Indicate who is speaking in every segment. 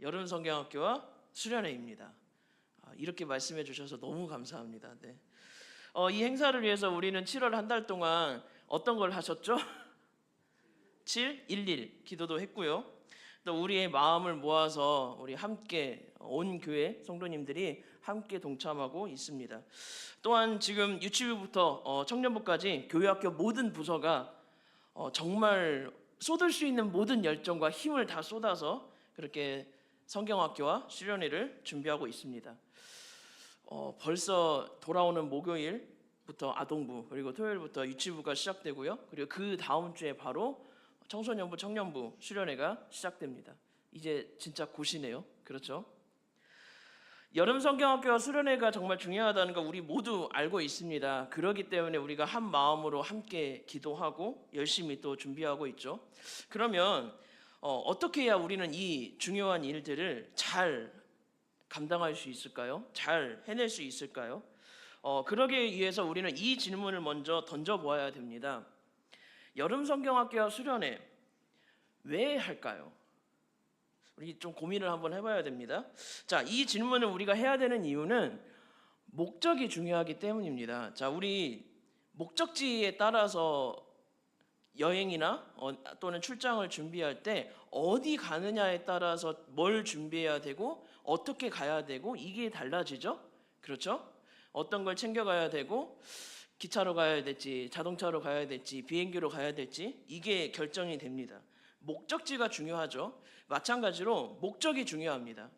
Speaker 1: 여름 성경학교와 수련회입니다. 이렇게 말씀해 주셔서 너무 감사합니다. 네. 이 행사를 위해서 우리는 7월 한 달 동안 어떤 걸 하셨죠? 7.11 기도도 했고요. 또 우리의 마음을 모아서 우리 함께 온 교회 성도님들이 함께 동참하고 있습니다. 또한 지금 유치부부터 청년부까지 교회학교 모든 부서가 정말 쏟을 수 있는 모든 열정과 힘을 다 쏟아서 그렇게 성경학교와 수련회를 준비하고 있습니다. 벌써 돌아오는 목요일부터 아동부, 그리고 토요일부터 유치부가 시작되고요. 그리고 그 다음 주에 바로 청소년부, 청년부 수련회가 시작됩니다. 이제 진짜 곧이네요. 그렇죠? 여름 성경학교와 수련회가 정말 중요하다는 거 우리 모두 알고 있습니다. 그렇기 때문에 우리가 한 마음으로 함께 기도하고 열심히 또 준비하고 있죠. 그러면 어떻게 해야 우리는 이 중요한 일들을 잘 감당할 수 있을까요? 잘 해낼 수 있을까요? 그러기 위해서 우리는 이 질문을 먼저 던져보아야 됩니다. 여름 성경학교와 수련회 왜 할까요? 우리 좀 고민을 한번 해봐야 됩니다. 자, 이 질문을 우리가 해야 되는 이유는 목적이 중요하기 때문입니다. 자, 우리 목적지에 따라서 여행이나 또는 출장을 준비할 때 어디 가느냐에 따라서 뭘 준비해야 되고 어떻게 가야 되고 이게 달라지죠? 그렇죠? 어떤 걸 챙겨가야 되고 기차로 가야 될지 자동차로 가야 될지 비행기로 가야 될지 이게 결정이 됩니다. 목적지가 중요하죠. 마찬가지로 목적이 중요합니다.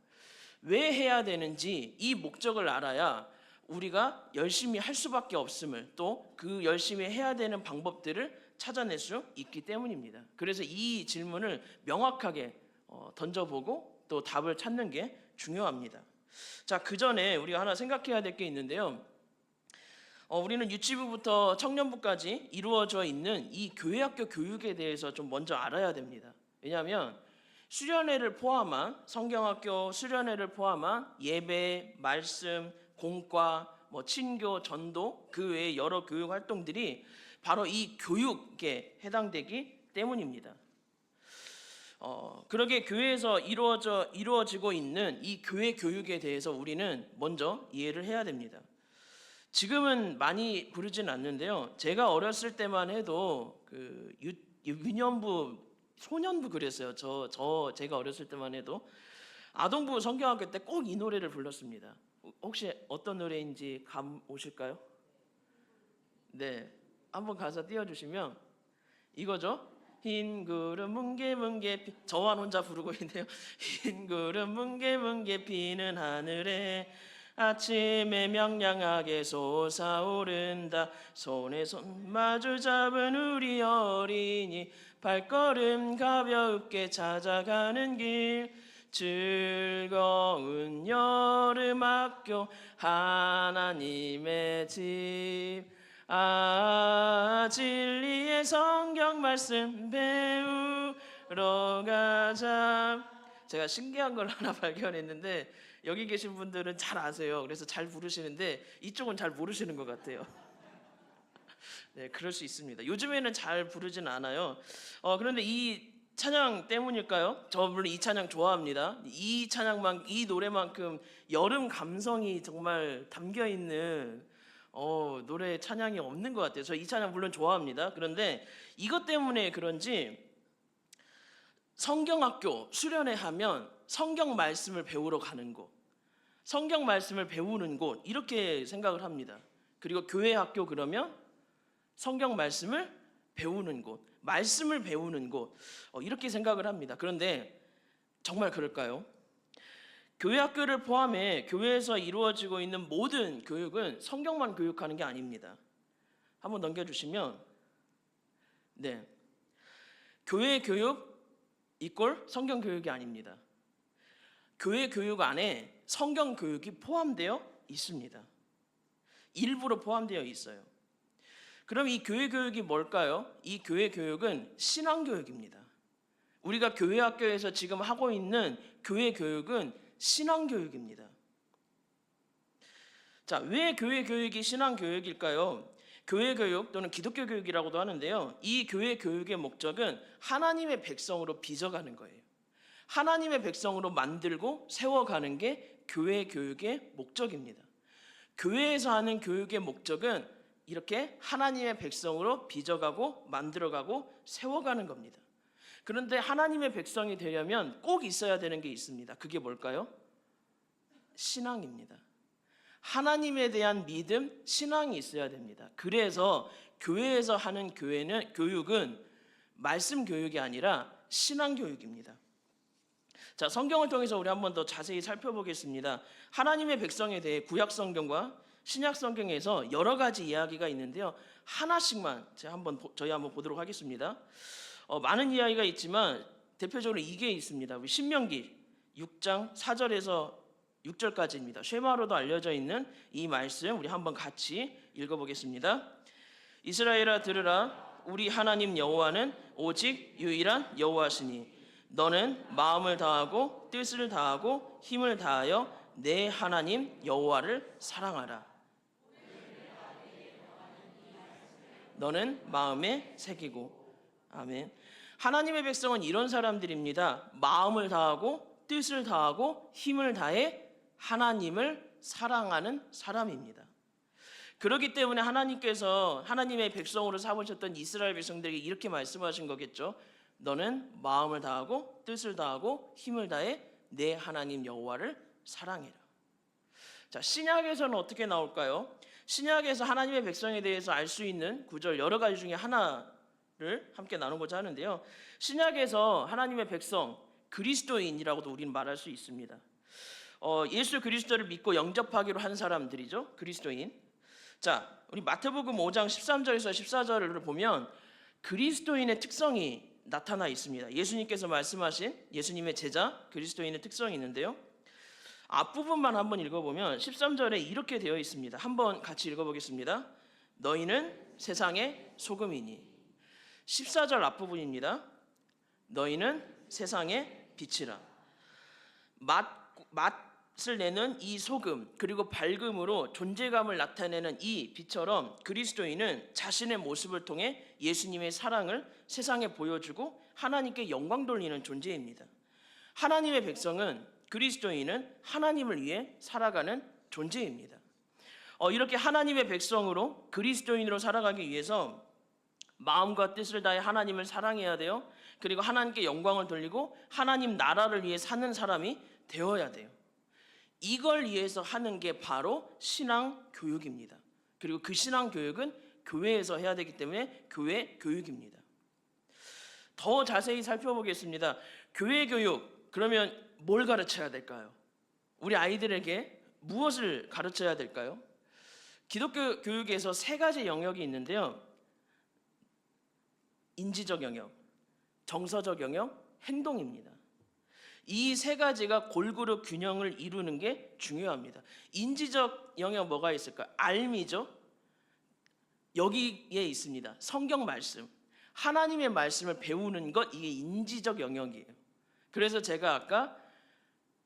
Speaker 1: 왜 해야 되는지 이 목적을 알아야 우리가 열심히 할 수밖에 없음을 또 그 열심히 해야 되는 방법들을 찾아낼 수 있기 때문입니다. 그래서 이 질문을 명확하게 던져보고 또 답을 찾는 게 중요합니다. 자, 그 전에 우리가 하나 생각해야 될 게 있는데요. 우리는 유치부부터 청년부까지 이루어져 있는 이 교회학교 교육에 대해서 좀 먼저 알아야 됩니다. 왜냐하면 수련회를 포함한 성경학교 수련회를 포함한 예배, 말씀, 공과, 친교, 전도 그 외의 여러 교육 활동들이 바로 이 교육에 해당되기 때문입니다. 그러게 교회에서 이루어지고 있는 이 교회 교육에 대해서 우리는 먼저 이해를 해야 됩니다. 지금은 많이 부르진 않는데요. 제가 어렸을 때만 해도 그 유년부, 소년부 그랬어요. 제가 어렸을 때만 해도 아동부 성경학교 때 꼭 이 노래를 불렀습니다. 혹시 어떤 노래인지 감 오실까요? 네, 한번 가사 띄워주시면 이거죠. 흰 구름 뭉게뭉게 저만 혼자 부르고 있네요. 흰 구름 뭉게뭉게 피는 하늘에 아침에 명량하게 솟아오른다. 손에 손 마주 잡은 우리 어린이 발걸음 가볍게 찾아가는 길 즐거운 여름학교 하나님의 집 진리의 성경 말씀 배우러 가자. 제가 신기한 걸 하나 발견했는데 여기 계신 분들은 잘 아세요. 그래서 잘 부르시는데 이쪽은 잘 모르시는 것 같아요. 네, 그럴 수 있습니다. 요즘에는 잘 부르진 않아요. 그런데 이 찬양 때문일까요? 저 물론 이 찬양 좋아합니다. 이 노래만큼 여름 감성이 정말 담겨 있는 노래 찬양이 없는 것 같아요. 저 이 찬양 물론 좋아합니다. 그런데 이것 때문에 그런지 성경학교 수련회 하면 성경 말씀을 배우러 가는 곳, 성경 말씀을 배우는 곳 이렇게 생각을 합니다. 그리고 교회 학교 그러면 성경 말씀을 배우는 곳, 말씀을 배우는 곳 이렇게 생각을 합니다. 그런데 정말 그럴까요? 교회 학교를 포함해 교회에서 이루어지고 있는 모든 교육은 성경만 교육하는 게 아닙니다. 한번 넘겨주시면 네, 교회 교육 이꼴 성경 교육이 아닙니다. 교회 교육 안에 성경 교육이 포함되어 있습니다. 일부러 포함되어 있어요. 그럼 이 교회 교육이 뭘까요? 이 교회 교육은 신앙 교육입니다. 우리가 교회 학교에서 지금 하고 있는 교회 교육은 신앙 교육입니다. 자, 왜 교회 교육이 신앙 교육일까요? 교회 교육 또는 기독교 교육이라고도 하는데요. 이 교회 교육의 목적은 하나님의 백성으로 빚어가는 거예요. 하나님의 백성으로 만들고 세워가는 게 교회 교육의 목적입니다. 교회에서 하는 교육의 목적은 이렇게 하나님의 백성으로 빚어가고 만들어가고 세워가는 겁니다. 그런데 하나님의 백성이 되려면 꼭 있어야 되는 게 있습니다. 그게 뭘까요? 신앙입니다. 하나님에 대한 믿음, 신앙이 있어야 됩니다. 그래서 교회에서 하는 교육은 말씀 교육이 아니라 신앙 교육입니다. 자, 성경을 통해서 우리 한번 더 자세히 살펴보겠습니다. 하나님의 백성에 대해 구약 성경과 신약 성경에서 여러 가지 이야기가 있는데요. 하나씩만 저희 한번 보도록 하겠습니다. 많은 이야기가 있지만 대표적으로 이게 있습니다. 우리 신명기 6장 4절에서 6절까지입니다. 쉐마로도 알려져 있는 이 말씀 우리 한번 같이 읽어보겠습니다. 이스라엘아 들으라. 우리 하나님 여호와는 오직 유일한 여호와시니 너는 마음을 다하고 뜻을 다하고 힘을 다하여 내 하나님 여호와를 사랑하라. 너는 마음에 새기고. 아멘. 하나님의 백성은 이런 사람들입니다. 마음을 다하고 뜻을 다하고 힘을 다해 하나님을 사랑하는 사람입니다. 그렇기 때문에 하나님께서 하나님의 백성으로 삼으셨던 이스라엘 백성들에게 이렇게 말씀하신 거겠죠. 너는 마음을 다하고 뜻을 다하고 힘을 다해 내 하나님 여호와를 사랑해라. 자, 신약에서는 어떻게 나올까요? 신약에서 하나님의 백성에 대해서 알 수 있는 구절 여러 가지 중에 하나를 함께 나누고자 하는데요. 신약에서 하나님의 백성, 그리스도인이라고도 우리는 말할 수 있습니다. 예수 그리스도를 믿고 영접하기로 한 사람들이죠. 그리스도인. 자, 우리 마태복음 5장 13절에서 14절을 보면 그리스도인의 특성이 나타나 있습니다. 예수님께서 말씀하신 예수님의 제자 그리스도인의 특성이 있는데요. 앞부분만 한번 읽어보면 13절에 이렇게 되어 있습니다. 한번 같이 읽어보겠습니다. 너희는 세상의 소금이니. 14절 앞부분입니다. 너희는 세상의 빛이라. 맛을 내는 이 소금 그리고 밝음으로 존재감을 나타내는 이 빛처럼 그리스도인은 자신의 모습을 통해 예수님의 사랑을 세상에 보여주고 하나님께 영광 돌리는 존재입니다. 하나님의 백성은 그리스도인은 하나님을 위해 살아가는 존재입니다. 이렇게 하나님의 백성으로 그리스도인으로 살아가기 위해서 마음과 뜻을 다해 하나님을 사랑해야 돼요. 그리고 하나님께 영광을 돌리고 하나님 나라를 위해 사는 사람이 되어야 돼요. 이걸 위해서 하는 게 바로 신앙 교육입니다. 그리고 그 신앙 교육은 교회에서 해야 되기 때문에 교회 교육입니다. 더 자세히 살펴보겠습니다. 교회 교육, 그러면 뭘 가르쳐야 될까요? 우리 아이들에게 무엇을 가르쳐야 될까요? 기독교 교육에서 세 가지 영역이 있는데요. 인지적 영역, 정서적 영역, 행동입니다. 이 세 가지가 골고루 균형을 이루는 게 중요합니다. 인지적 영역 뭐가 있을까요? 알미죠. 여기에 있습니다. 성경 말씀, 하나님의 말씀을 배우는 것, 이게 인지적 영역이에요. 그래서 제가 아까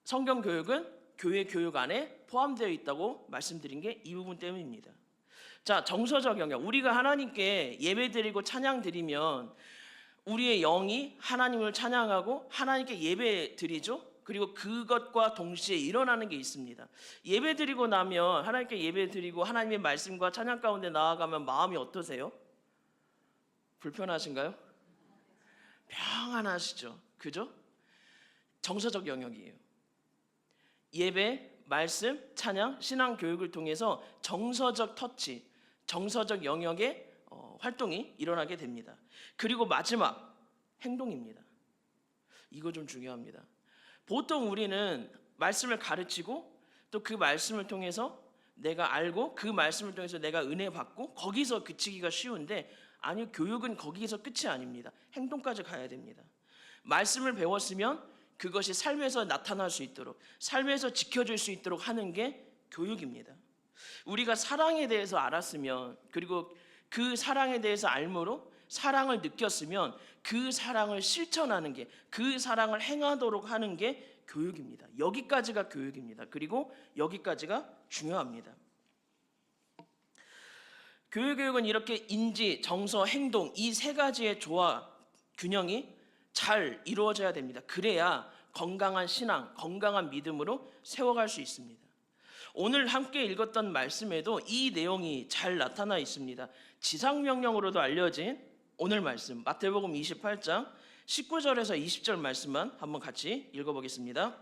Speaker 1: 성경 교육은 교회 교육 안에 포함되어 있다고 말씀드린 게 이 부분 때문입니다. 자, 정서적 영역, 우리가 하나님께 예배드리고 찬양드리면 우리의 영이 하나님을 찬양하고 하나님께 예배드리죠. 그리고 그것과 동시에 일어나는 게 있습니다. 예배드리고 나면 하나님께 예배드리고 하나님의 말씀과 찬양 가운데 나아가면 마음이 어떠세요? 불편하신가요? 평안하시죠. 그죠? 정서적 영역이에요. 예배, 말씀, 찬양, 신앙 교육을 통해서 정서적 터치, 정서적 영역의 활동이 일어나게 됩니다. 그리고 마지막 행동입니다. 이거 좀 중요합니다. 보통 우리는 말씀을 가르치고 또 그 말씀을 통해서 내가 알고 그 말씀을 통해서 내가 은혜 받고 거기서 그치기가 쉬운데, 아니요, 교육은 거기서 끝이 아닙니다. 행동까지 가야 됩니다. 말씀을 배웠으면 그것이 삶에서 나타날 수 있도록, 삶에서 지켜질 수 있도록 하는 게 교육입니다. 우리가 사랑에 대해서 알았으면, 그리고 그 사랑에 대해서 알므로 사랑을 느꼈으면 그 사랑을 실천하는 게, 그 사랑을 행하도록 하는 게 교육입니다. 여기까지가 교육입니다. 그리고 여기까지가 중요합니다. 교육은 이렇게 인지, 정서, 행동 이 세 가지의 조화, 균형이 잘 이루어져야 됩니다. 그래야 건강한 신앙, 건강한 믿음으로 세워갈 수 있습니다. 오늘 함께 읽었던 말씀에도 이 내용이 잘 나타나 있습니다. 지상명령으로도 알려진 오늘 말씀 마태복음 28장 19절에서 20절 말씀만 한번 같이 읽어보겠습니다.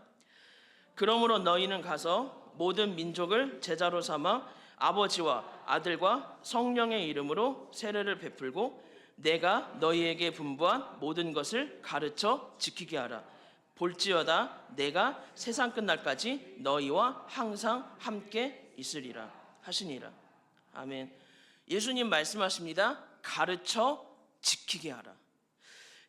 Speaker 1: 그러므로 너희는 가서 모든 민족을 제자로 삼아 아버지와 아들과 성령의 이름으로 세례를 베풀고 내가 너희에게 분부한 모든 것을 가르쳐 지키게 하라. 볼지어다 내가 세상 끝날까지 너희와 항상 함께 있으리라 하시니라. 아멘. 예수님 말씀하십니다. 가르쳐 지키게 하라.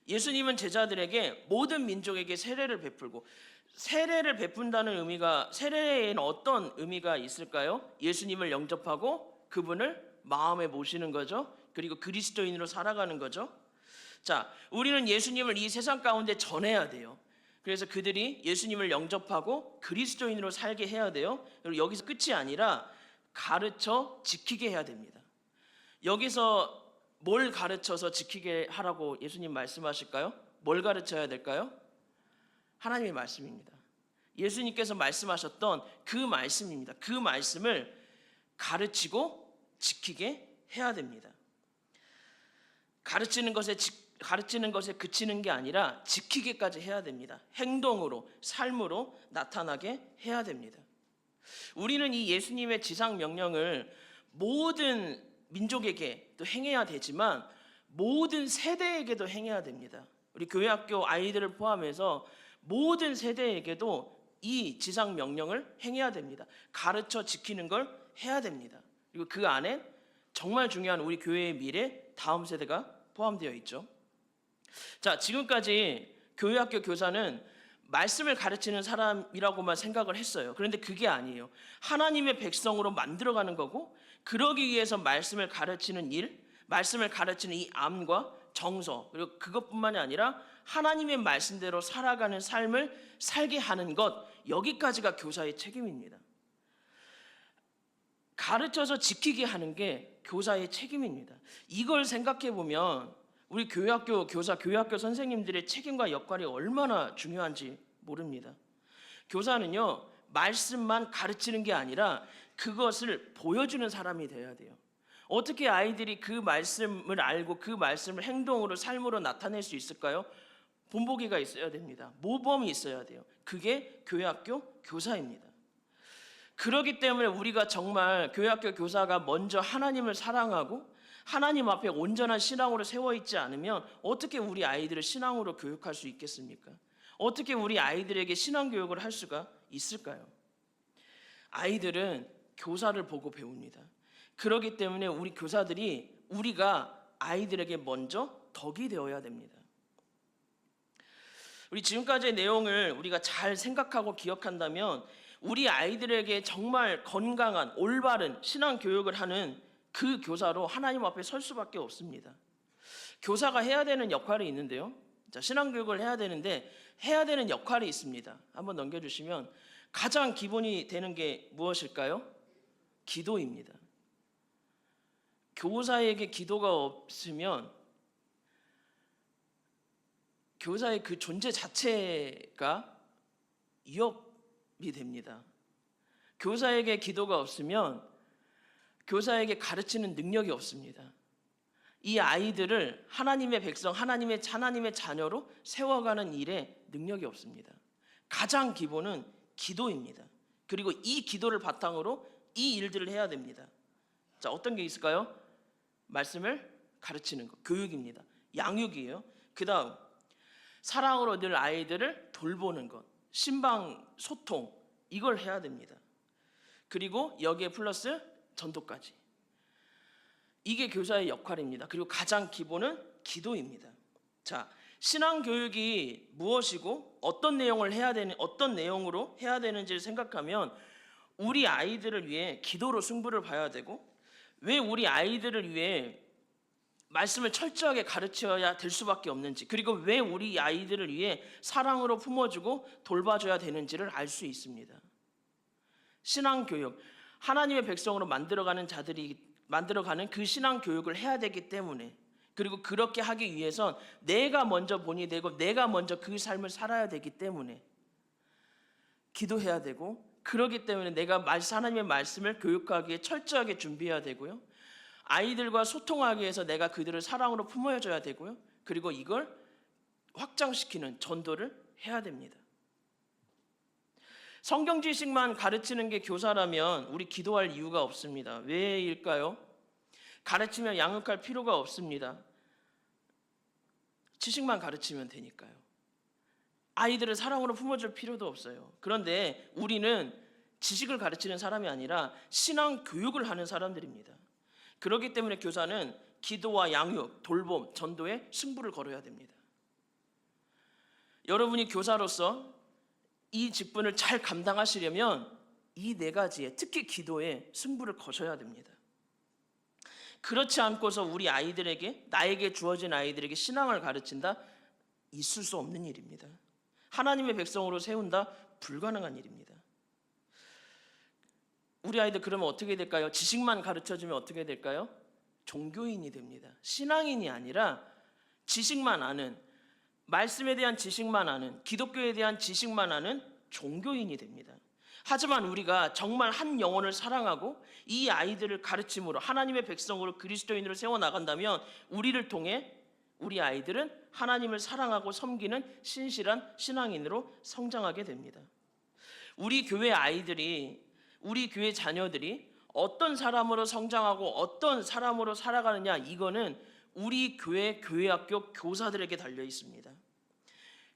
Speaker 1: 예수님은 제자들에게 모든 민족에게 세례를 베풀고, 세례를 베푼다는 의미가, 세례에는 어떤 의미가 있을까요? 예수님을 영접하고 그분을 마음에 모시는 거죠. 그리고 그리스도인으로 살아가는 거죠. 자, 우리는 예수님을 이 세상 가운데 전해야 돼요. 그래서 그들이 예수님을 영접하고 그리스도인으로 살게 해야 돼요. 그리고 여기서 끝이 아니라 가르쳐 지키게 해야 됩니다. 여기서 뭘 가르쳐서 지키게 하라고 예수님 말씀하실까요? 뭘 가르쳐야 될까요? 하나님의 말씀입니다. 예수님께서 말씀하셨던 그 말씀입니다. 그 말씀을 가르치고 지키게 해야 됩니다. 가르치는 것에 그치는 게 아니라 지키게까지 해야 됩니다. 행동으로, 삶으로 나타나게 해야 됩니다. 우리는 이 예수님의 지상 명령을 모든 민족에게 또 행해야 되지만 모든 세대에게도 행해야 됩니다. 우리 교회학교 아이들을 포함해서 모든 세대에게도 이 지상 명령을 행해야 됩니다. 가르쳐 지키는 걸 해야 됩니다. 그리고 그 안에 정말 중요한 우리 교회의 미래, 다음 세대가 포함되어 있죠. 자, 지금까지 교회학교 교사는 말씀을 가르치는 사람이라고만 생각을 했어요. 그런데 그게 아니에요. 하나님의 백성으로 만들어가는 거고, 그러기 위해서 말씀을 가르치는 일, 말씀을 가르치는 이 암과 정서, 그리고 그것뿐만이 아니라 하나님의 말씀대로 살아가는 삶을 살게 하는 것, 여기까지가 교사의 책임입니다. 가르쳐서 지키게 하는 게 교사의 책임입니다. 이걸 생각해 보면 우리 교회학교 교사, 교회학교 선생님들의 책임과 역할이 얼마나 중요한지 모릅니다. 교사는요, 말씀만 가르치는 게 아니라 그것을 보여주는 사람이 되어야 돼요. 어떻게 아이들이 그 말씀을 알고 그 말씀을 행동으로, 삶으로 나타낼 수 있을까요? 본보기가 있어야 됩니다. 모범이 있어야 돼요. 그게 교회학교 교사입니다. 그렇기 때문에 우리가 정말 교회학교 교사가 먼저 하나님을 사랑하고 하나님 앞에 온전한 신앙으로 세워있지 않으면 어떻게 우리 아이들을 신앙으로 교육할 수 있겠습니까? 어떻게 우리 아이들에게 신앙교육을 할 수가 있을까요? 아이들은 교사를 보고 배웁니다. 그렇기 때문에 우리 교사들이 우리가 아이들에게 먼저 덕이 되어야 됩니다. 우리 지금까지의 내용을 우리가 잘 생각하고 기억한다면 우리 아이들에게 정말 건강한 올바른 신앙교육을 하는 그 교사로 하나님 앞에 설 수밖에 없습니다. 교사가 해야 되는 역할이 있는데요. 자, 신앙교육을 해야 되는데 해야 되는 역할이 있습니다. 한번 넘겨주시면 가장 기본이 되는 게 무엇일까요? 기도입니다. 교사에게 기도가 없으면 교사의 그 존재 자체가 위협이 됩니다. 교사에게 기도가 없으면 교사에게 가르치는 능력이 없습니다. 이 아이들을 하나님의 백성, 하나님의 자녀로 세워가는 일에 능력이 없습니다. 가장 기본은 기도입니다. 그리고 이 기도를 바탕으로 이 일들을 해야 됩니다. 자, 어떤 게 있을까요? 말씀을 가르치는 것, 교육입니다. 양육이에요. 그 다음 사랑으로 늘 아이들을 돌보는 것, 신방 소통, 이걸 해야 됩니다. 그리고 여기에 플러스 전도까지. 이게 교사의 역할입니다. 그리고 가장 기본은 기도입니다. 자, 신앙 교육이 무엇이고 어떤 내용을 해야 되는, 어떤 내용으로 해야 되는지를 생각하면 우리 아이들을 위해 기도로 승부를 봐야 되고, 왜 우리 아이들을 위해 말씀을 철저하게 가르쳐야 될 수밖에 없는지, 그리고 왜 우리 아이들을 위해 사랑으로 품어주고 돌봐줘야 되는지를 알 수 있습니다. 신앙 교육, 하나님의 백성으로 만들어가는 자들이 만들어가는 그 신앙 교육을 해야 되기 때문에, 그리고 그렇게 하기 위해선 내가 먼저 본이 되고 내가 먼저 그 삶을 살아야 되기 때문에 기도해야 되고, 그렇기 때문에 내가 하나님의 말씀을 교육하기에 철저하게 준비해야 되고요. 아이들과 소통하기 위해서 내가 그들을 사랑으로 품어줘야 되고요. 그리고 이걸 확장시키는 전도를 해야 됩니다. 성경 지식만 가르치는 게 교사라면 우리 기도할 이유가 없습니다. 왜일까요? 가르치면 양육할 필요가 없습니다. 지식만 가르치면 되니까요. 아이들을 사랑으로 품어줄 필요도 없어요. 그런데 우리는 지식을 가르치는 사람이 아니라 신앙 교육을 하는 사람들입니다. 그렇기 때문에 교사는 기도와 양육, 돌봄, 전도에 승부를 걸어야 됩니다. 여러분이 교사로서 이 직분을 잘 감당하시려면 이 네 가지에, 특히 기도에 승부를 거셔야 됩니다. 그렇지 않고서 우리 아이들에게, 나에게 주어진 아이들에게 신앙을 가르친다? 있을 수 없는 일입니다. 하나님의 백성으로 세운다? 불가능한 일입니다. 우리 아이들 그러면 어떻게 될까요? 지식만 가르쳐주면 어떻게 될까요? 종교인이 됩니다. 신앙인이 아니라 지식만 아는, 말씀에 대한 지식만 아는, 기독교에 대한 지식만 아는 종교인이 됩니다. 하지만 우리가 정말 한 영혼을 사랑하고 이 아이들을 가르침으로 하나님의 백성으로 그리스도인으로 세워나간다면 우리를 통해 우리 아이들은 하나님을 사랑하고 섬기는 신실한 신앙인으로 성장하게 됩니다. 우리 교회 아이들이, 우리 교회 자녀들이 어떤 사람으로 성장하고 어떤 사람으로 살아가느냐, 이거는 우리 교회학교 교사들에게 달려 있습니다.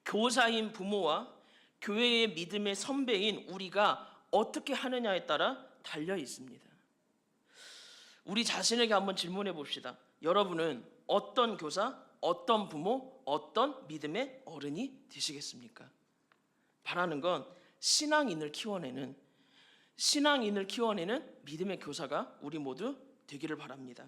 Speaker 1: 교사인 부모와 교회의 믿음의 선배인 우리가 어떻게 하느냐에 따라 달려 있습니다. 우리 자신에게 한번 질문해 봅시다. 여러분은 어떤 교사, 어떤 부모, 어떤 믿음의 어른이 되시겠습니까? 바라는 건 신앙인을 키워내는 믿음의 교사가 우리 모두 되기를 바랍니다.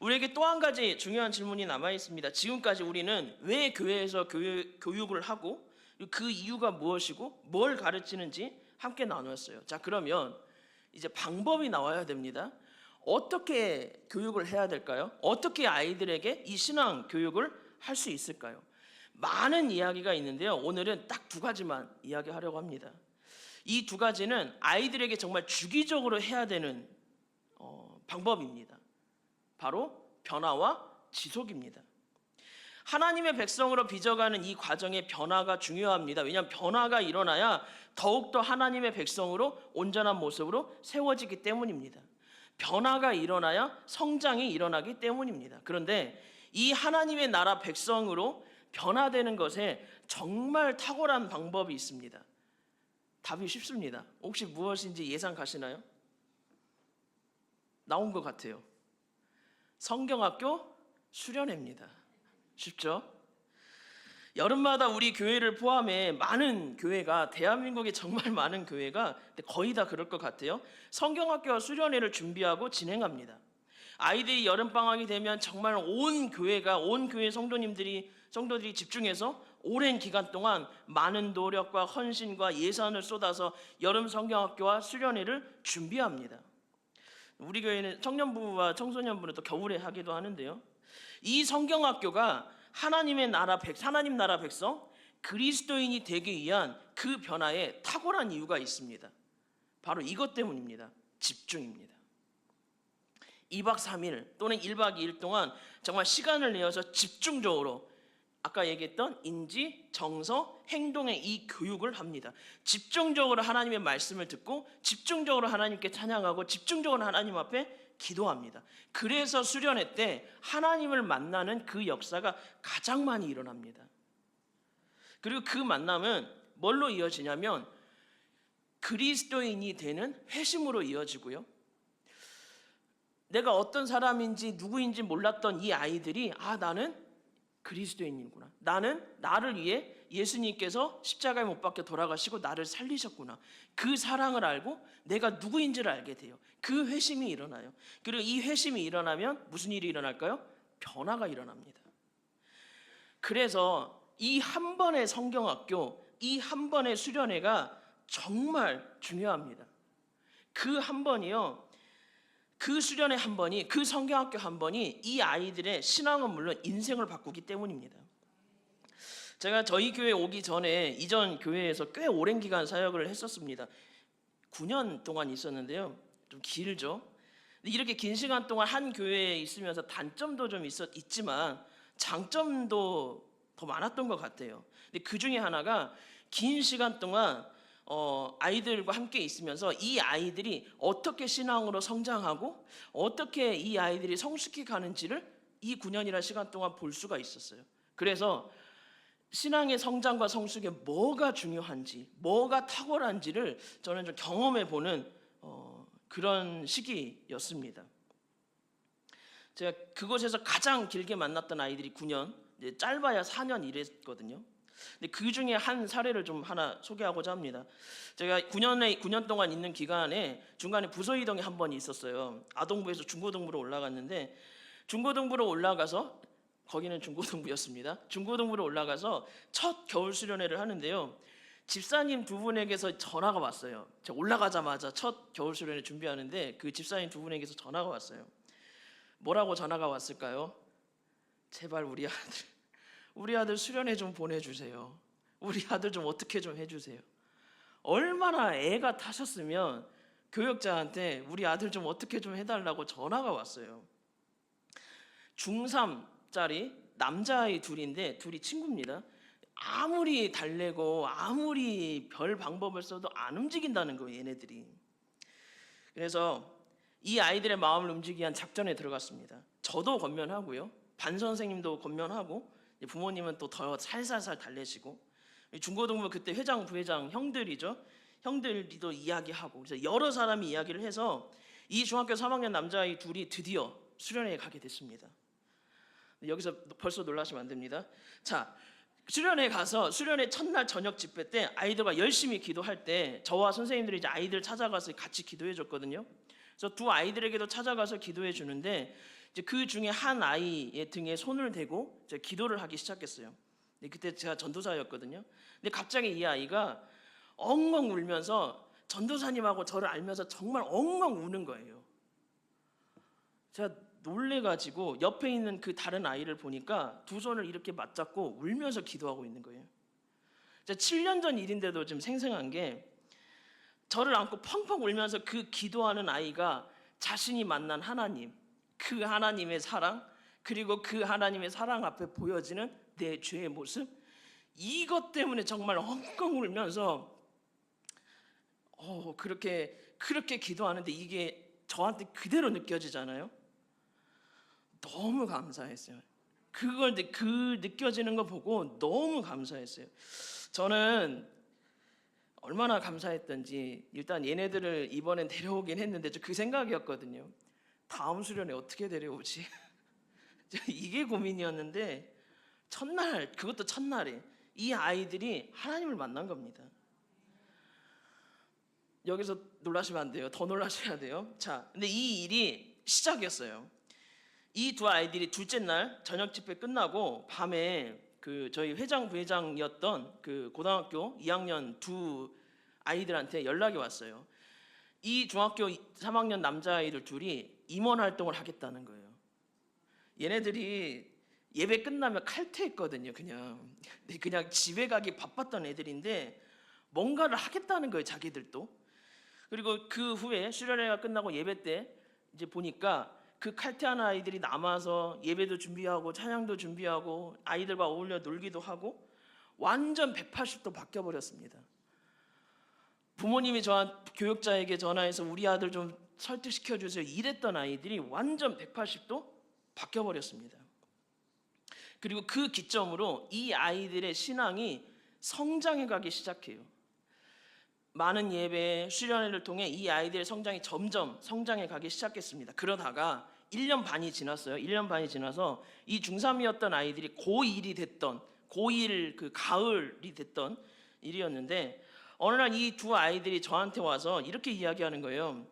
Speaker 1: 우리에게 또 한 가지 중요한 질문이 남아 있습니다. 지금까지 우리는 왜 교회에서 교육을 하고 그 이유가 무엇이고 뭘 가르치는지 함께 나누었어요. 자, 그러면 이제 방법이 나와야 됩니다. 어떻게 교육을 해야 될까요? 어떻게 아이들에게 이 신앙 교육을 할 수 있을까요? 많은 이야기가 있는데요. 오늘은 딱 두 가지만 이야기하려고 합니다. 이 두 가지는 아이들에게 정말 주기적으로 해야 되는 방법입니다. 바로 변화와 지속입니다. 하나님의 백성으로 빚어가는 이 과정의 변화가 중요합니다. 왜냐하면 변화가 일어나야 더욱더 하나님의 백성으로 온전한 모습으로 세워지기 때문입니다. 변화가 일어나야 성장이 일어나기 때문입니다. 그런데 이 하나님의 나라 백성으로 변화되는 것에 정말 탁월한 방법이 있습니다. 답이 쉽습니다. 혹시 무엇인지 예상 가시나요? 나온 것 같아요. 성경학교 수련회입니다. 쉽죠? 여름마다 우리 교회를 포함해 많은 교회가, 대한민국에 정말 많은 교회가 거의 다 그럴 것 같아요. 성경학교와 수련회를 준비하고 진행합니다. 아이들이 여름방학이 되면 정말 온 교회 성도들이 집중해서 오랜 기간 동안 많은 노력과 헌신과 예산을 쏟아서 여름 성경학교와 수련회를 준비합니다. 우리 교회는 청년부와 청소년부는 또 겨울에 하기도 하는데요. 이 성경학교가 하나님 나라 백성, 그리스도인이 되기 위한 그 변화에 탁월한 이유가 있습니다. 바로 이것 때문입니다. 집중입니다. 2박 3일 또는 1박 2일 동안 정말 시간을 내어서 집중적으로 아까 얘기했던 인지, 정서, 행동의 이 교육을 합니다. 집중적으로 하나님의 말씀을 듣고 집중적으로 하나님께 찬양하고 집중적으로 하나님 앞에 기도합니다. 그래서 수련회 때 하나님을 만나는 그 역사가 가장 많이 일어납니다. 그리고 그 만남은 뭘로 이어지냐면 그리스도인이 되는 회심으로 이어지고요. 내가 어떤 사람인지 누구인지 몰랐던 이 아이들이 나는 그리스도인이구나. 나는 나를 위해 예수님께서 십자가에 못 박혀 돌아가시고 나를 살리셨구나. 그 사랑을 알고 내가 누구인지를 알게 돼요. 그 회심이 일어나요. 그리고 이 회심이 일어나면 무슨 일이 일어날까요? 변화가 일어납니다. 그래서 이 한 번의 성경학교, 이 한 번의 수련회가 정말 중요합니다. 그 한 번이요. 그 수련회 한 번이, 그 성경학교 한 번이 이 아이들의 신앙은 물론 인생을 바꾸기 때문입니다. 제가 저희 교회 오기 전에 이전 교회에서 꽤 오랜 기간 사역을 했었습니다. 9년 동안 있었는데요. 좀 길죠. 근데 이렇게 긴 시간 동안 한 교회에 있으면서 단점도 좀 있지만 장점도 더 많았던 것 같아요. 근데 그 중에 하나가 긴 시간 동안 아이들과 함께 있으면서 이 아이들이 어떻게 신앙으로 성장하고 어떻게 이 아이들이 성숙해 가는지를 이 9년이라는 시간 동안 볼 수가 있었어요. 그래서 신앙의 성장과 성숙에 뭐가 중요한지, 뭐가 탁월한지를 저는 좀 경험해 보는 그런 시기였습니다. 제가 그곳에서 가장 길게 만났던 아이들이 9년, 짧아야 4년 이랬거든요. 근데 그 중에 한 사례를 좀 하나 소개하고자 합니다. 제가 9년 동안 있는 기간에 중간에 부서 이동이 한 번 있었어요. 아동부에서 중고등부로 올라갔는데, 중고등부로 올라가서, 거기는 중고등부였습니다. 중고등부로 올라가서 첫 겨울 수련회를 하는데요. 집사님 두 분에게서 전화가 왔어요. 제가 올라가자마자 첫 겨울 수련회 준비하는데 그 집사님 두 분에게서 전화가 왔어요. 뭐라고 전화가 왔을까요? 제발 우리 아들 수련회 좀 보내주세요. 우리 아들 좀 어떻게 좀 해주세요. 얼마나 애가 타셨으면 교역자한테 우리 아들 좀 어떻게 좀 해달라고 전화가 왔어요. 중3짜리 남자아이 둘인데 둘이 친구입니다. 아무리 달래고 아무리 별 방법을 써도 안 움직인다는 거예요, 얘네들이. 그래서 이 아이들의 마음을 움직이기 위한 작전에 들어갔습니다. 저도 권면하고요, 반 선생님도 권면하고, 부모님은 또 더 살살살 달래시고, 중고등부 그때 회장 부회장 형들이죠. 형들도 이야기하고, 그래서 여러 사람이 이야기를 해서 이 중학교 3학년 남자아이 둘이 드디어 수련회에 가게 됐습니다. 여기서 벌써 놀라시면 안 됩니다. 자, 수련회 가서 수련회 첫날 저녁 집회 때 아이들과 열심히 기도할 때 저와 선생님들이 이제 아이들 찾아가서 같이 기도해 줬거든요. 그래서 두 아이들에게도 찾아가서 기도해 주는데, 이제 그 중에 한 아이의 등에 손을 대고 이제 기도를 하기 시작했어요. 그때 제가 전도사였거든요. 근데 갑자기 이 아이가 엉엉 울면서 전도사님하고 저를 알면서 정말 엉엉 우는 거예요. 제가 놀래가지고 옆에 있는 그 다른 아이를 보니까 두 손을 이렇게 맞잡고 울면서 기도하고 있는 거예요. 7년 전 일인데도 좀 생생한 게, 저를 안고 펑펑 울면서 그 기도하는 아이가 자신이 만난 하나님, 그 하나님의 사랑, 그리고 그 하나님의 사랑 앞에 보여지는 내 죄의 모습, 이것 때문에 정말 엉엉 울면서 그렇게 기도하는데 이게 저한테 그대로 느껴지잖아요. 너무 감사했어요. 그 느껴지는 거 보고 너무 감사했어요. 저는 얼마나 감사했던지, 일단 얘네들을 이번엔 데려오긴 했는데 그 생각이었거든요. 다음 수련회 어떻게 데려오지? 이게 고민이었는데, 그것도 첫날에 이 아이들이 하나님을 만난 겁니다. 여기서 놀라시면 안 돼요. 더 놀라셔야 돼요. 자, 근데 이 일이 시작이었어요. 이 두 아이들이 둘째 날 저녁 집회 끝나고 밤에 그 저희 회장 부회장이었던 그 고등학교 2학년 두 아이들한테 연락이 왔어요. 이 중학교 3학년 남자아이들 둘이 임원 활동을 하겠다는 거예요. 얘네들이 예배 끝나면 칼퇴했거든요. 그냥 집에 가기 바빴던 애들인데 뭔가를 하겠다는 거예요, 자기들도. 그리고 그 후에 수련회가 끝나고 예배 때 이제 보니까 그 칼퇴한 아이들이 남아서 예배도 준비하고 찬양도 준비하고 아이들과 어울려 놀기도 하고 완전 180도 바뀌어 버렸습니다. 부모님이 교육자에게 전화해서 우리 아들 좀 설득시켜 주세요 이랬던 아이들이 완전 180도 바뀌어 버렸습니다. 그리고 그 기점으로 이 아이들의 신앙이 성장해 가기 시작해요. 많은 예배, 수련회를 통해 이 아이들의 성장이 점점 성장해 가기 시작했습니다. 그러다가 1년 반이 지났어요. 1년 반이 지나서 이 중3이었던 아이들이 고1이 됐던, 고1 그 가을이 됐던 일이었는데, 어느 날 이 두 아이들이 저한테 와서 이렇게 이야기하는 거예요.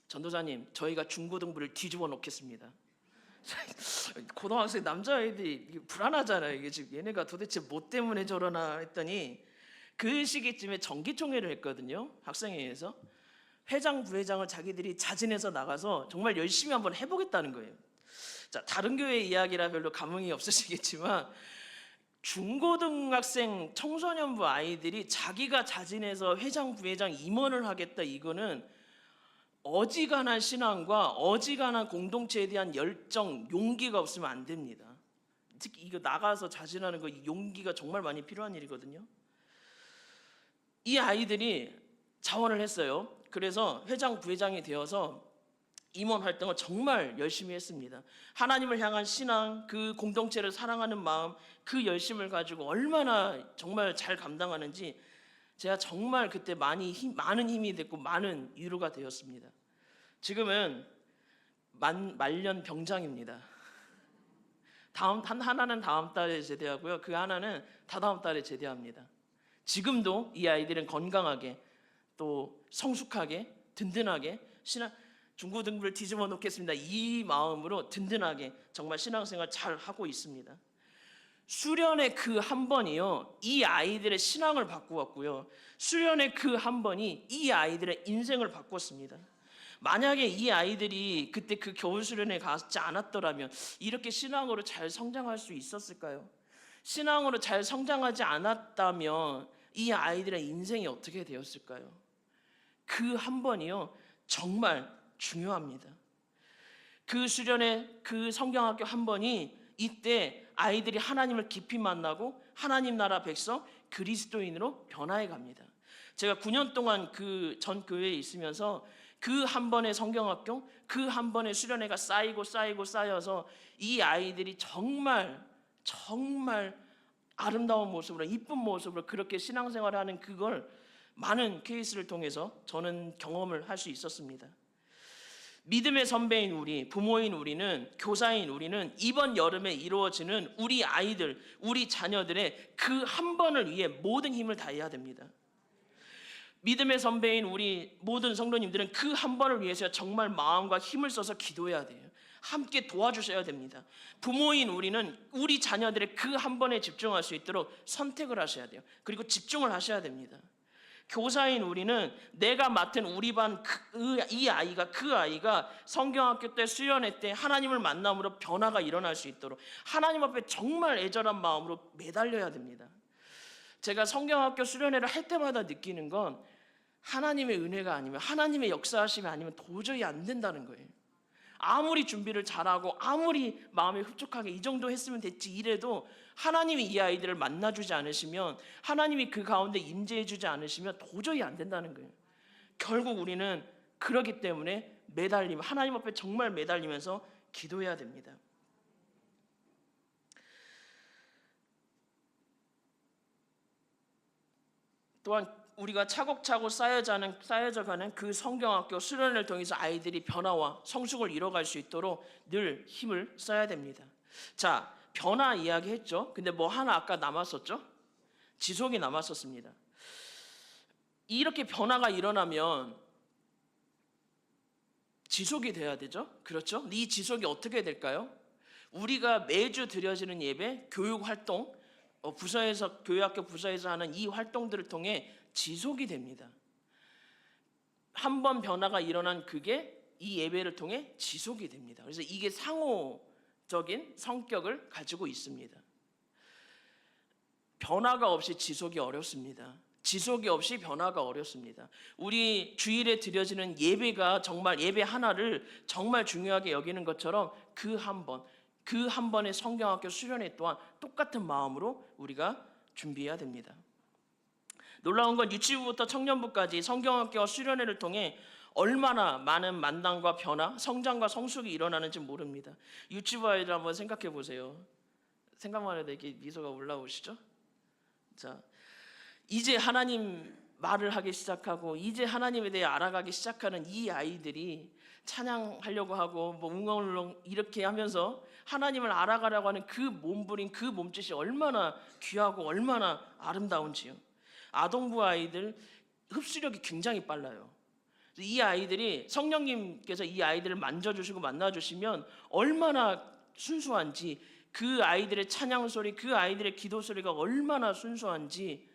Speaker 1: 전도사님, 저희가 중고등부를 뒤집어 놓겠습니다. 고등학생 남자아이들이 불안하잖아요. 이게 지금 얘네가 도대체 뭐 때문에 저러나 했더니, 그 시기쯤에 정기총회를 했거든요. 학생회에서 회장 부회장을 자기들이 자진해서 나가서 정말 열심히 한번 해보겠다는 거예요. 자, 다른 교회 이야기라 별로 감흥이 없으시겠지만 중고등학생 청소년부 아이들이 자기가 자진해서 회장, 부회장, 임원을 하겠다, 이거는 어지간한 신앙과 어지간한 공동체에 대한 열정, 용기가 없으면 안 됩니다. 특히 이거 나가서 자진하는 거 용기가 정말 많이 필요한 일이거든요. 이 아이들이 자원을 했어요. 그래서 회장, 부회장이 되어서 임원 활동을 정말 열심히 했습니다. 하나님을 향한 신앙, 그 공동체를 사랑하는 마음, 그 열심을 가지고 얼마나 정말 잘 감당하는지 제가 정말 그때 많은 힘이 됐고 많은 위로가 되었습니다. 지금은 말년 병장입니다. 하나는 다음 달에 제대하고요. 그 하나는 다다음 달에 제대합니다. 지금도 이 아이들은 건강하게 또 성숙하게 든든하게 중고등부를 뒤집어 놓겠습니다, 이 마음으로 든든하게 정말 신앙생활 잘 하고 있습니다. 수련의 그 한 번이요, 이 아이들의 신앙을 바꾸었고요. 수련의 그 한 번이 이 아이들의 인생을 바꿨습니다. 만약에 이 아이들이 그때 그 겨울 수련회 가지 않았더라면 이렇게 신앙으로 잘 성장할 수 있었을까요? 신앙으로 잘 성장하지 않았다면 이 아이들의 인생이 어떻게 되었을까요? 그 한 번이요, 정말 중요합니다. 그 수련회, 그 성경학교 한 번이 이때 아이들이 하나님을 깊이 만나고 하나님 나라 백성, 그리스도인으로 변화해 갑니다. 제가 9년 동안 그 전 교회에 있으면서 그 한 번의 성경학교, 그 한 번의 수련회가 쌓여서 이 아이들이 정말 아름다운 모습으로, 이쁜 모습으로 그렇게 신앙생활을 하는 그걸 많은 케이스를 통해서 저는 경험을 할 수 있었습니다. 믿음의 선배인 우리, 부모인 우리는, 교사인 우리는 이번 여름에 이루어지는 우리 아이들, 우리 자녀들의 그 한 번을 위해 모든 힘을 다해야 됩니다. 믿음의 선배인 우리 모든 성도님들은 그 한 번을 위해서 정말 마음과 힘을 써서 기도해야 돼요. 함께 도와주셔야 됩니다. 부모인 우리는 우리 자녀들의 그 한 번에 집중할 수 있도록 선택을 하셔야 돼요. 그리고 집중을 하셔야 됩니다. 교사인 우리는 내가 맡은 우리 반 그 아이가 성경학교 때, 수련회 때 하나님을 만남으로 변화가 일어날 수 있도록 하나님 앞에 정말 애절한 마음으로 매달려야 됩니다. 제가 성경학교 수련회를 할 때마다 느끼는 건 하나님의 은혜가 아니면, 하나님의 역사하심이 아니면 도저히 안 된다는 거예요. 아무리 준비를 잘하고 아무리 마음이 흡족하게 이 정도 했으면 됐지 이래도 하나님이 이 아이들을 만나주지 않으시면, 하나님이 그 가운데 임재해주지 않으시면 도저히 안 된다는 거예요. 결국 우리는 그렇기 때문에 하나님 앞에 정말 매달리면서 기도해야 됩니다. 또한 우리가 차곡차곡 쌓여져가는 그 성경학교 수련을 통해서 아이들이 변화와 성숙을 이뤄갈 수 있도록 늘 힘을 써야 됩니다. 자, 변화 이야기했죠. 근데 뭐 하나 아까 남았었죠? 지속이 남았었습니다. 이렇게 변화가 일어나면 지속이 돼야 되죠. 그렇죠? 이 지속이 어떻게 될까요? 우리가 매주 드려지는 예배, 교육활동, 부서에서, 교회학교 부서에서 하는 이 활동들을 통해 지속이 됩니다. 한 번 변화가 일어난 그게 이 예배를 통해 지속이 됩니다. 그래서 이게 상호적인 성격을 가지고 있습니다. 변화가 없이 지속이 어렵습니다. 지속이 없이 변화가 어렵습니다. 우리 주일에 드려지는 예배가 정말 예배 하나를 정말 중요하게 여기는 것처럼 그 한 번의 성경학교 수련회 또한 똑같은 마음으로 우리가 준비해야 됩니다. 놀라운 건 유치부부터 청년부까지 성경학교와 수련회를 통해 얼마나 많은 만남과 변화, 성장과 성숙이 일어나는지 모릅니다. 유치부 아이들 한번 생각해 보세요. 생각만 해도 이렇게 미소가 올라오시죠? 자, 이제 하나님 말을 하기 시작하고 이제 하나님에 대해 알아가기 시작하는 이 아이들이 찬양하려고 하고 뭐 웅얼웅 이렇게 하면서 하나님을 알아가려고 하는 그 몸부림, 그 몸짓이 얼마나 귀하고 얼마나 아름다운지요. 아동부 아이들 흡수력이 굉장히 빨라요. 이 아이들이 성령님께서 이 아이들을 만져주시고 만나주시면 얼마나 순수한지, 그 아이들의 찬양 소리, 그 아이들의 기도 소리가 얼마나 순수한지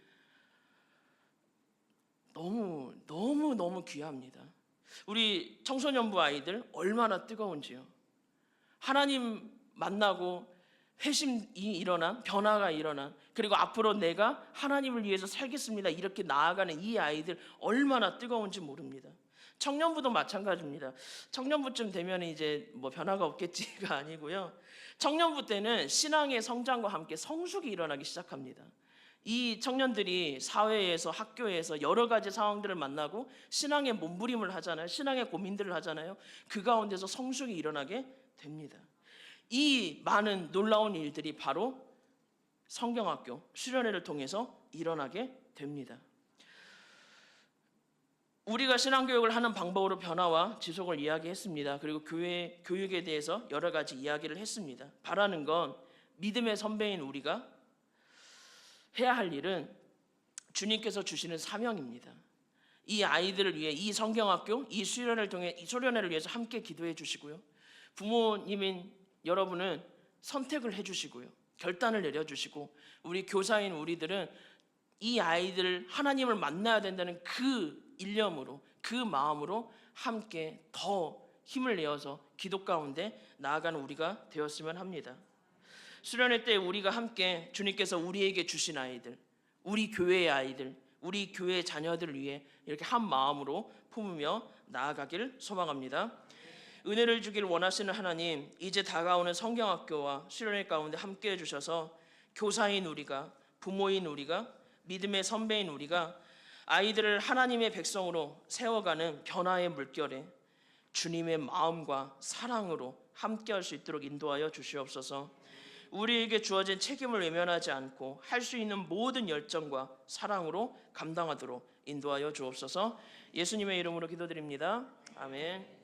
Speaker 1: 너무 귀합니다. 우리 청소년부 아이들 얼마나 뜨거운지요. 하나님 만나고 회심이 일어난, 변화가 일어난, 그리고 앞으로 내가 하나님을 위해서 살겠습니다 이렇게 나아가는 이 아이들 얼마나 뜨거운지 모릅니다. 청년부도 마찬가지입니다. 청년부쯤 되면 이제 뭐 변화가 없겠지가 아니고요. 청년부 때는 신앙의 성장과 함께 성숙이 일어나기 시작합니다. 이 청년들이 사회에서, 학교에서 여러 가지 상황들을 만나고 신앙의 몸부림을 하잖아요. 신앙의 고민들을 하잖아요. 그 가운데서 성숙이 일어나게 됩니다. 이 많은 놀라운 일들이 바로 성경학교, 수련회를 통해서 일어나게 됩니다. 우리가 신앙교육을 하는 방법으로 변화와 지속을 이야기했습니다. 그리고 교회 교육에 대해서 여러 가지 이야기를 했습니다. 바라는 건 믿음의 선배인 우리가 해야 할 일은 주님께서 주시는 사명입니다. 이 아이들을 위해, 이 성경학교, 이 수련회를 통해, 이 수련회를 위해서 함께 기도해 주시고요. 부모님인 여러분은 선택을 해주시고요. 결단을 내려주시고, 우리 교사인 우리들은 이 아이들 하나님을 만나야 된다는 그 일념으로, 그 마음으로 함께 더 힘을 내어서 기도 가운데 나아가는 우리가 되었으면 합니다. 수련회 때 우리가 함께 주님께서 우리에게 주신 아이들, 우리 교회의 아이들, 우리 교회 자녀들을 위해 이렇게 한 마음으로 품으며 나아가길 소망합니다. 은혜를 주길 원하시는 하나님, 이제 다가오는 성경학교와 수련회 가운데 함께 해주셔서 교사인 우리가, 부모인 우리가, 믿음의 선배인 우리가 아이들을 하나님의 백성으로 세워가는 변화의 물결에 주님의 마음과 사랑으로 함께할 수 있도록 인도하여 주시옵소서. 우리에게 주어진 책임을 외면하지 않고 할 수 있는 모든 열정과 사랑으로 감당하도록 인도하여 주옵소서. 예수님의 이름으로 기도드립니다. 아멘.